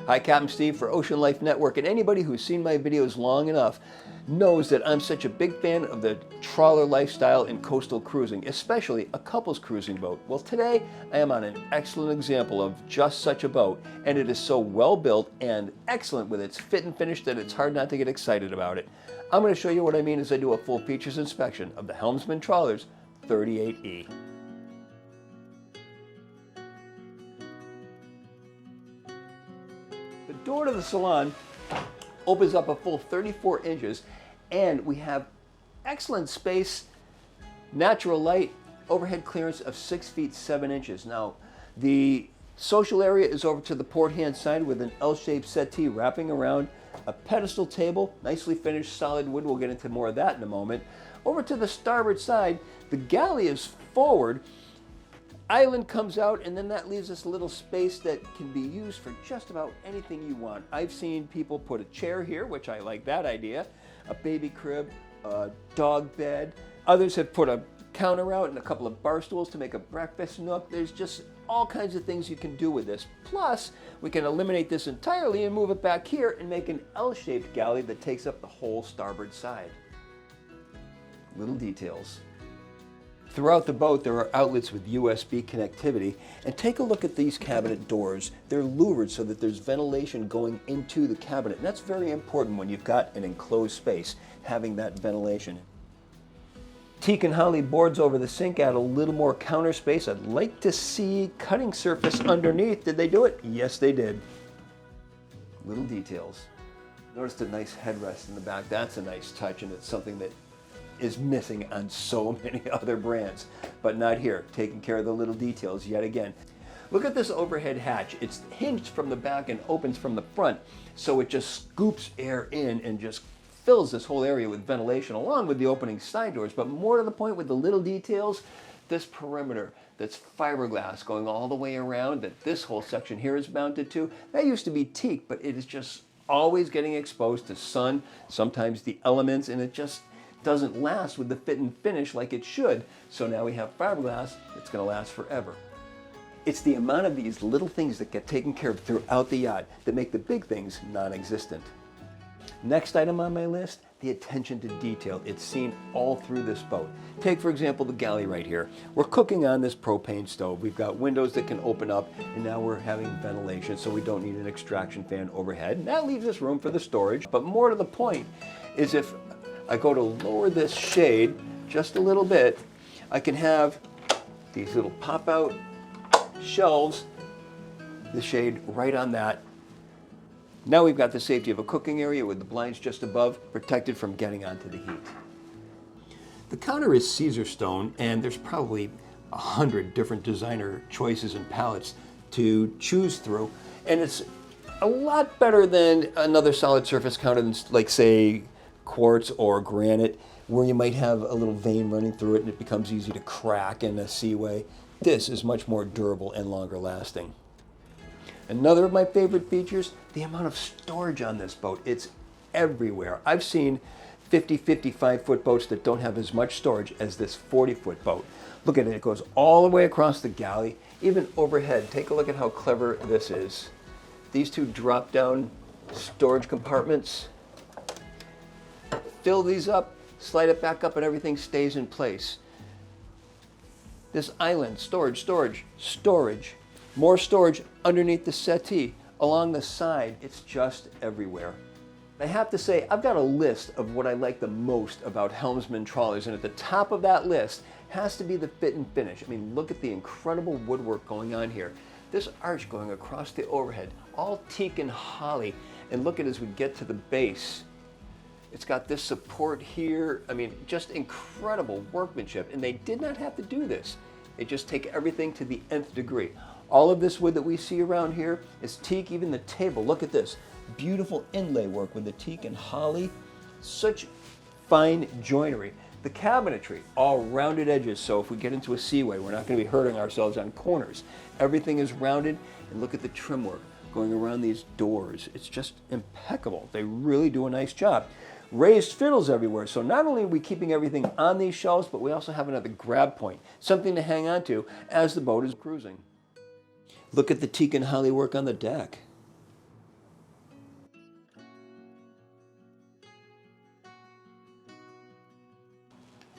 Hi, Captain Steve for Ocean Life Network, and anybody who's seen my videos long enough knows that I'm such a big fan of the trawler lifestyle in coastal cruising, especially a couples cruising boat. Well, today I am on an excellent example of just such a boat, and it is so well built and excellent with its fit and finish that it's hard not to get excited about it. I'm going to show you what I mean as I do a full features inspection of the Helmsman Trawlers 38E. The door to the Salon opens up a full 34 inches, and we have excellent space, natural light, overhead clearance of 6 feet 7 inches. Now, the social area is over to the port hand side with an L-shaped settee wrapping around a pedestal table, nicely finished solid wood. We'll get into more of that in a moment. Over to the starboard side, the galley is forward. Island comes out, and then that leaves us a little space that can be used for just about anything you want. I've seen people put a chair here, which I like that idea, a baby crib, a dog bed. Others have put a counter out and a couple of bar stools to make a breakfast nook. There's just all kinds of things you can do with this. Plus, we can eliminate this entirely and move it back here and make an L-shaped galley that takes up the whole starboard side. Little details. Throughout the boat, there are outlets with USB connectivity, and take a look at these cabinet doors. They're louvered so that there's ventilation going into the cabinet, and that's very important when you've got an enclosed space, having that ventilation. Teak and holly boards over the sink add a little more counter space. I'd like to see cutting surface underneath. Did they do it? Yes, they did. Little details. Notice the nice headrest in the back. That's a nice touch, and it's something that is missing on so many other brands, but not here. Taking care of the little details yet again. Look at this overhead hatch. It's hinged from the back and opens from the front, so it just scoops air in and just fills this whole area with ventilation along with the opening side doors. But more to the point with the little details, this perimeter that's fiberglass going all the way around that this whole section here is mounted to. That used to be teak, but it is just always getting exposed to sun, sometimes the elements, and it just doesn't last with the fit and finish like it should. So now we have fiberglass that's going to last forever. It's the amount of these little things that get taken care of throughout the yacht that make the big things non-existent. Next item on my list, the attention to detail. It's seen all through this boat. Take, for example, the galley right here. We're cooking on this propane stove. We've got windows that can open up, and now we're having ventilation, so we don't need an extraction fan overhead. And that leaves us room for the storage. But more to the point is if I go to lower this shade just a little bit, I can have these little pop-out shelves, the shade right on that. Now we've got the safety of a cooking area with the blinds just above, protected from getting onto the heat. The counter is Caesar stone, and there's probably 100 different designer choices and palettes to choose through, and it's a lot better than another solid surface counter than, like, say, quartz or granite, where you might have a little vein running through it and it becomes easy to crack in a seaway. This is much more durable and longer lasting. Another of my favorite features, the amount of storage on this boat. It's everywhere. I've seen 55-foot boats that don't have as much storage as this 40-foot boat. Look at it, it goes all the way across the galley, even overhead. Take a look at how clever this is. These two drop-down storage compartments. Fill these up, slide it back up, and everything stays in place. This island, storage, storage, storage. More storage underneath the settee, along the side. It's just everywhere. I have to say, I've got a list of what I like the most about Helmsman Trawlers, and at the top of that list has to be the fit and finish. I mean, look at the incredible woodwork going on here. This arch going across the overhead, all teak and holly, and look at it as we get to the base. It's got this support here. I mean, just incredible workmanship. And they did not have to do this. They just take everything to the nth degree. All of this wood that we see around here is teak, even the table. Look at this. Beautiful inlay work with the teak and holly. Such fine joinery. The cabinetry, all rounded edges, so if we get into a seaway, we're not going to be hurting ourselves on corners. Everything is rounded, and look at the trim work going around these doors. It's just impeccable. They really do a nice job. raised fiddles everywhere. So not only are we keeping everything on these shelves, but we also have another grab point, something to hang on to as the boat is cruising. Look at the teak and holly work on the deck.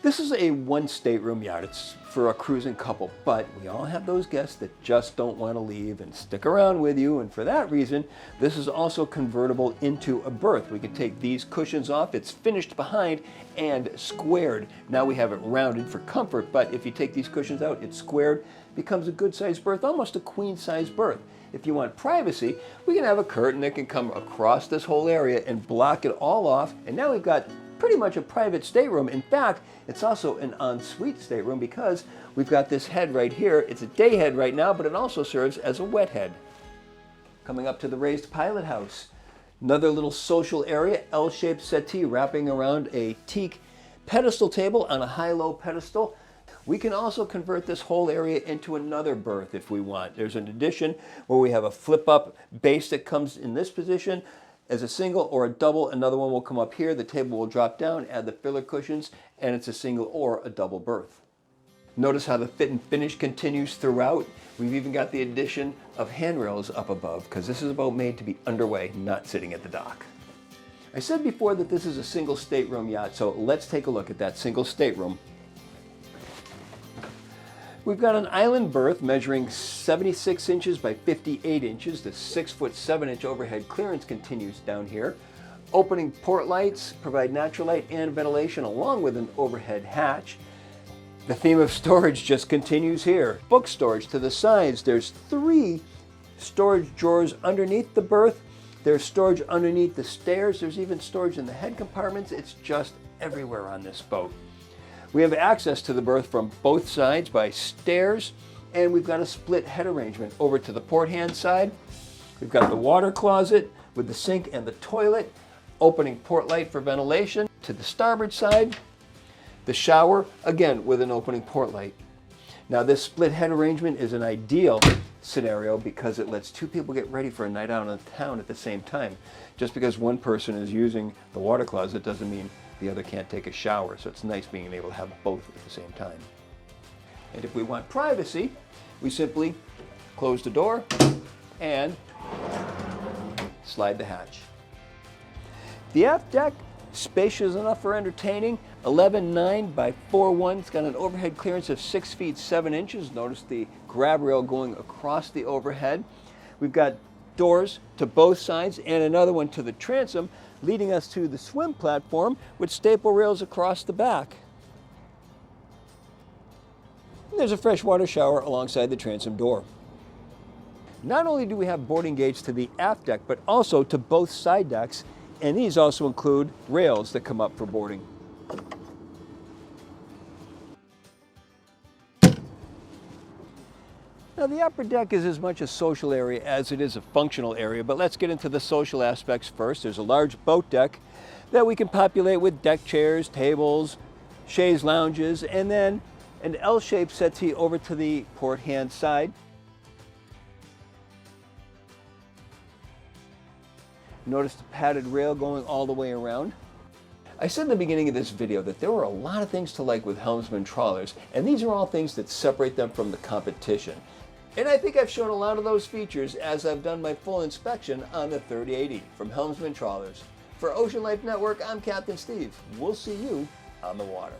This is a one stateroom yacht. It's for a cruising couple, but we all have those guests that just don't want to leave and stick around with you, and for that reason, this is also convertible into a berth. We can take these cushions off. It's finished behind and squared. Now we have it rounded for comfort, but if you take these cushions out, it's squared, becomes a good sized berth, almost a queen size berth. If you want privacy, we can have a curtain that can come across this whole area and block it all off, and now we've got pretty much a private stateroom. In fact, it's also an ensuite stateroom because we've got this head right here. It's a day head right now, but it also serves as a wet head. Coming up to the raised pilot house. Another little social area, L-shaped settee wrapping around a teak pedestal table on a high-low pedestal. We can also convert this whole area into another berth if we want. There's an addition where we have a flip-up base that comes in this position as a single or a double. Another one will come up here. The table will drop down, add the filler cushions, and it's a single or a double berth. Notice how the fit and finish continues throughout. We've even got the addition of handrails up above because this is a boat made to be underway, not sitting at the dock. I said before that this is a single stateroom yacht, so let's take a look at that single stateroom. We've got an island berth measuring 76 inches by 58 inches. The 6-foot 7-inch overhead clearance continues down here. Opening port lights provide natural light and ventilation along with an overhead hatch. The theme of storage just continues here. Book storage to the sides. There's 3 storage drawers underneath the berth. There's storage underneath the stairs. There's even storage in the head compartments. It's just everywhere on this boat. We have access to the berth from both sides by stairs, and we've got a split head arrangement over to the port hand side. We've got the water closet with the sink and the toilet, opening port light for ventilation to the starboard side. The shower, again, with an opening port light. Now this split head arrangement is an ideal scenario because it lets 2 people get ready for a night out in town at the same time. Just because one person is using the water closet doesn't mean the other can't take a shower, so it's nice being able to have both at the same time. And if we want privacy, we simply close the door and slide the hatch. The aft deck, spacious enough for entertaining, 11.9 by 4.1. It's got an overhead clearance of 6 feet 7 inches. Notice the grab rail going across the overhead. We've got doors to both sides and another one to the transom, leading us to the swim platform with staple rails across the back. And there's a freshwater shower alongside the transom door. Not only do we have boarding gates to the aft deck, but also to both side decks, and these also include rails that come up for boarding. Now the upper deck is as much a social area as it is a functional area, but let's get into the social aspects first. There's a large boat deck that we can populate with deck chairs, tables, chaise lounges, and then an L-shaped settee over to the port hand side. Notice the padded rail going all the way around. I said in the beginning of this video that there were a lot of things to like with Helmsman trawlers, and these are all things that separate them from the competition. And I think I've shown a lot of those features as I've done my full inspection on the 38E from Helmsman Trawlers. For Ocean Life Network, I'm Captain Steve. We'll see you on the water.